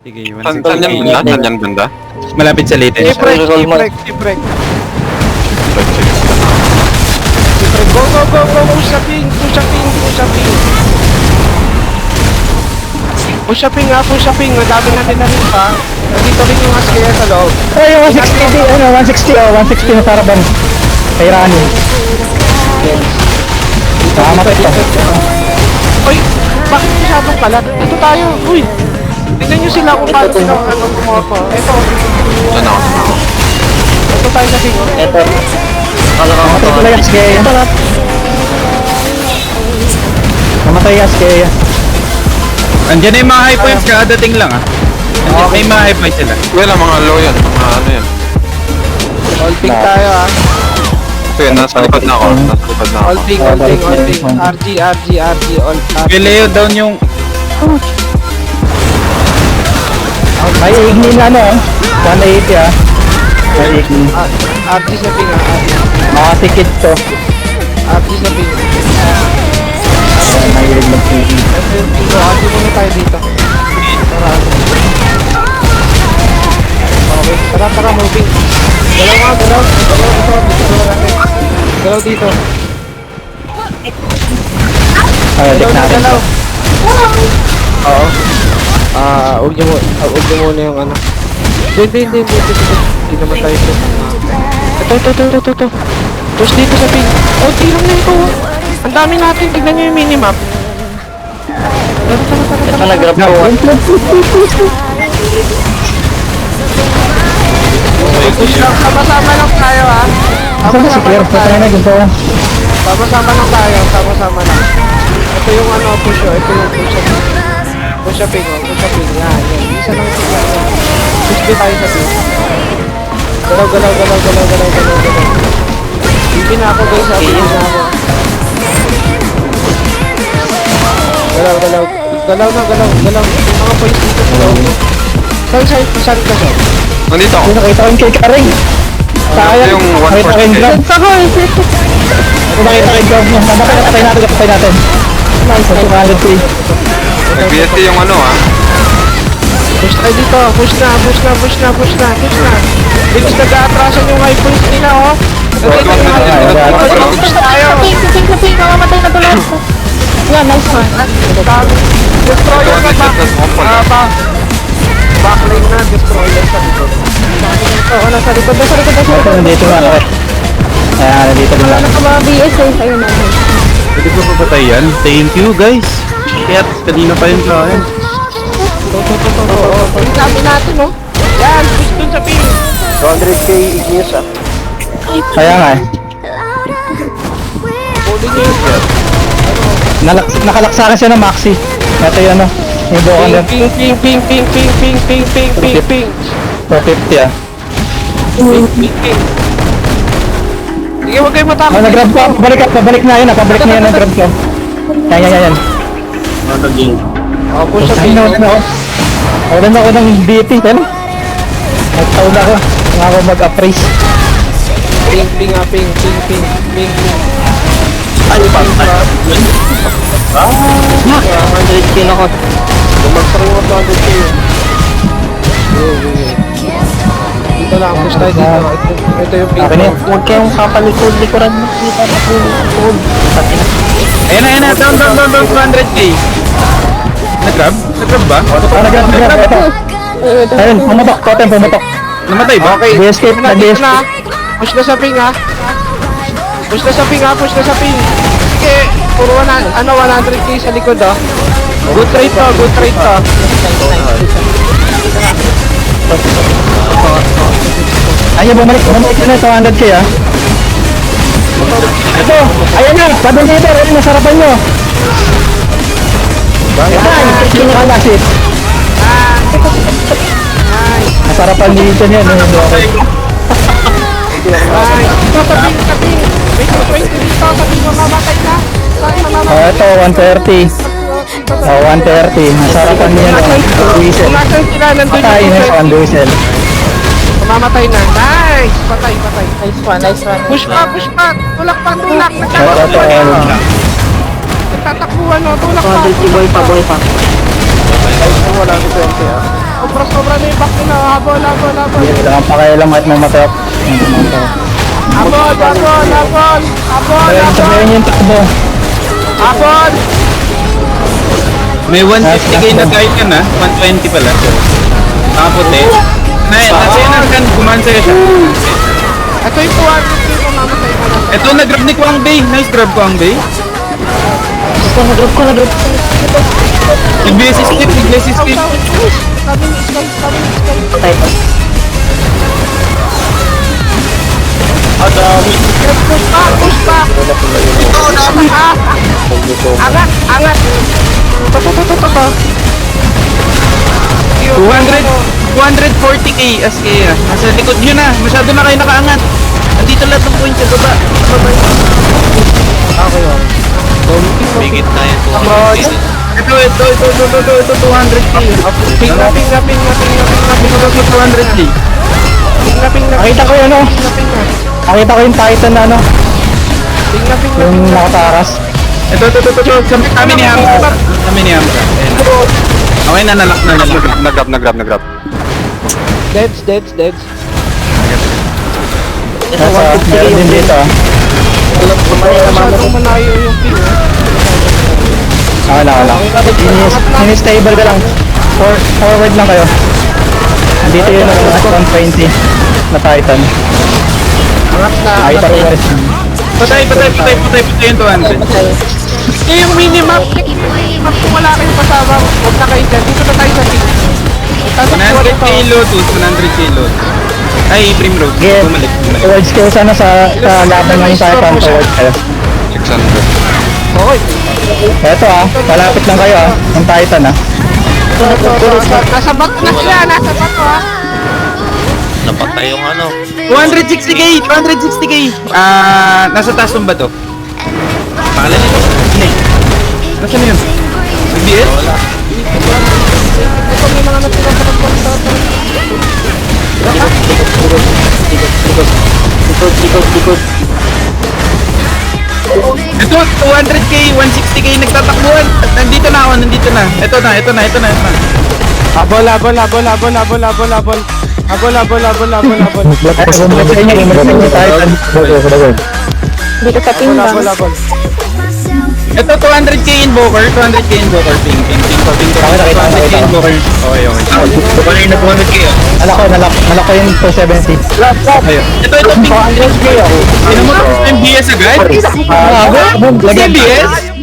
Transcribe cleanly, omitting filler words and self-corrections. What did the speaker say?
Sige, Saan 160. yan banda? Saan yan banda? Malapit sa latest. T-break. Go, push up ping. Push up ping. Madami natin na rin pa. Nandito rin yung Askaya sa loob. Ay, yung 160 na Saraban. Kay Rani. Mamatay ito. Uy, bakit masyadong kalat? Dito tayo, uy. Tignan nyo sila kung paano sila tumoto. Ito, Saan ako? ito tayo sa ping. Ito. Mamatay pala yung Askaya. Mamatay yung Askaya. Andiyan na yung mga high points, kadating lang ah. Andiyan, may mga high points sila. Wala, mga low yan. Mga ano yan. All ping tayo ah. Ito yun, nasa likod na ako. Nasa likod na ako. All ping. RG, all Kay Leo down yung... May igni na ano. 180 ah. May igni. RG sa ping ah. Makatikit to. RG sa ping. May igni. RG muna tayo dito. Tara, moving. Galaw dito. Dik natin to. Oo. Huwag niyo muna yung ano. Hindi naman tayo ito. Ito. Push dito sa ping. Oh, lang na ito. Ang dami natin. Tignan niyo yung minimap. Ito nag-grab ko. Push lang. Sama-sama lang tayo ha. Saan na si Claire? Patay na ganito. Sama-sama lang tayo. Sama-sama lang. Ito yung ano, push oh. Ito yung push. Push up ping. Yan. Isa lang ito. Push din tayo sa ping. Galaw. Bibi na ako guys. Bibi na ako. Galaw. Galaw. Mga police dito sa loob. Saan ka siya? Nandito ako. Nakita ko yung kay Karing. Sayang. Yung Nakita ko yung 140. grab. Nakita ko yung grab niya. Kapatay natin. Nice. Sa 200k. Nag-BST yung ano ah. Push tayo dito. Push na. Bilis nag-aatrasan yung high points nila oh. Push tayo. Ping, mamamatay na tuloy. Yeah, nice one. Destroyer na back. Backlane na. Destroyer sa likod. Oo, nasa likod. Ito, nandito nga. Ayan, nandito din Wala lang. na ka mga BSA sa'yo naman. Pwede ko papatay yan. Thank you guys. Kaya kanina pa yun sa akin. Sabi natin oh. Yan, push dun sa ping. 200k ignius ah. Kaya nga eh. Huli niyo yun. Nakalaksakan siya ng maxi. Ito yung ano. Yung bukan din. Ping. 450 ah. Sige, huwag kayo matakot. Nag-grab ko. Pabalik na yun ah. Pabalik na yan ang grab ko. Yan. Oh, push sa ping. Ulan ako ng BP. Ano? Nagtaon ako. Kung ako mag-appraise. Ping. Ano pa? 100k na ako. Bumagsak yung 200k. Dito lang, push tayo dito. Ito yung ping. Akin yan. Huwag kayong kapalikod-likuran mo. Kita na po. Ayan na. Down. 200k. Nag-grab ba? Nag-grab. Ito. Ayun, pumatok. Namatay ba? Okay, Escape na, dito na. Push na sa ping ha. Push na sa ping. Sige, puro 100k sa likod oh. Good trade to. Ayaw, bumalik na 200k ah. Ito, ayan na, padong dito, rin nasarapan nyo. Ayan, kinakalasit. Nasarapan dito niya, no? Okay. Kaping. May 220 dito, sabi mo mamatay na. Ito, 130. 130. Nasarapan niya, no? Diesel. Nasaan sila? Nandun Patay na sa yung 220. diesel. Mamatay na. Nice! Patay. Nice one. Push pa. Tulak. Ito, Nagtatakbuhan o, tulak pa. boy pa. Wala ko 20 ah. may back na. Habol. Hindi lang pakialam at mamatay ako. Habol. Ayun, sabihin yung takbo. Habol. May 150k na Titan ha. 120 pala. Nakaputi. Nasa yun ang kan. Kumaan sa'yo siya. Ito yung 200k kung mamatay ka na. Ito, nag-grab ni Kwang Bay. Nice grab Kwang Bay. Nag-drop ko. Nag-BS skip. Patay ko. Push back. Angat. Toto. 240k as kaya. Nasa likod nyo na. Masyado na kayo nakaangat. Andito lahat ng points sa baba. Bigit na yan. Ito, 200k. Ping na. 200k. Nakita ko yun, Nakita ko yung Titan na, yung nakataras. Ito. Kami ni Hamza. Ayan na. Okay na, nalak na. Nag-grab. Deads. Nasa, meron din dito, Masyadong malayo yung ping. Wala. Ini-stable ka lang. Forward lang kayo. Andito yun, 120 na Titan. Angat na. Nakita ko yung Patay yung 200. Yung minimap kung wala kayong kasama, huwag na kayo dyan. Dito na tayo sa ping. 100k lotus, 100k lotus. Ay, Primrose. Sige. Bumalik. Towards kayo sana sa laban ng Titan. Towards kayo. 600. Okay. Eto malapit lang kayo ng Titan Nasa bato na siya. Nasa bato Napatay yung ano. 260k! Nasa taas ng ba to? Pangalan nito? Hindi. Nasaan yun? BS? Ito may mga natira sa pagpunta. Likod. Ito, 200k, 160k nagtatakbuhan. Nandito na ako. Ito na. Habol. Titan. Dito sa ping bang. Ito, 200k invoker. Ping. 200k invoker. Okay. Nalak ko yung 270. Ito, ping. 200k ako. Sino mo? MBS agad? Boom. MBS?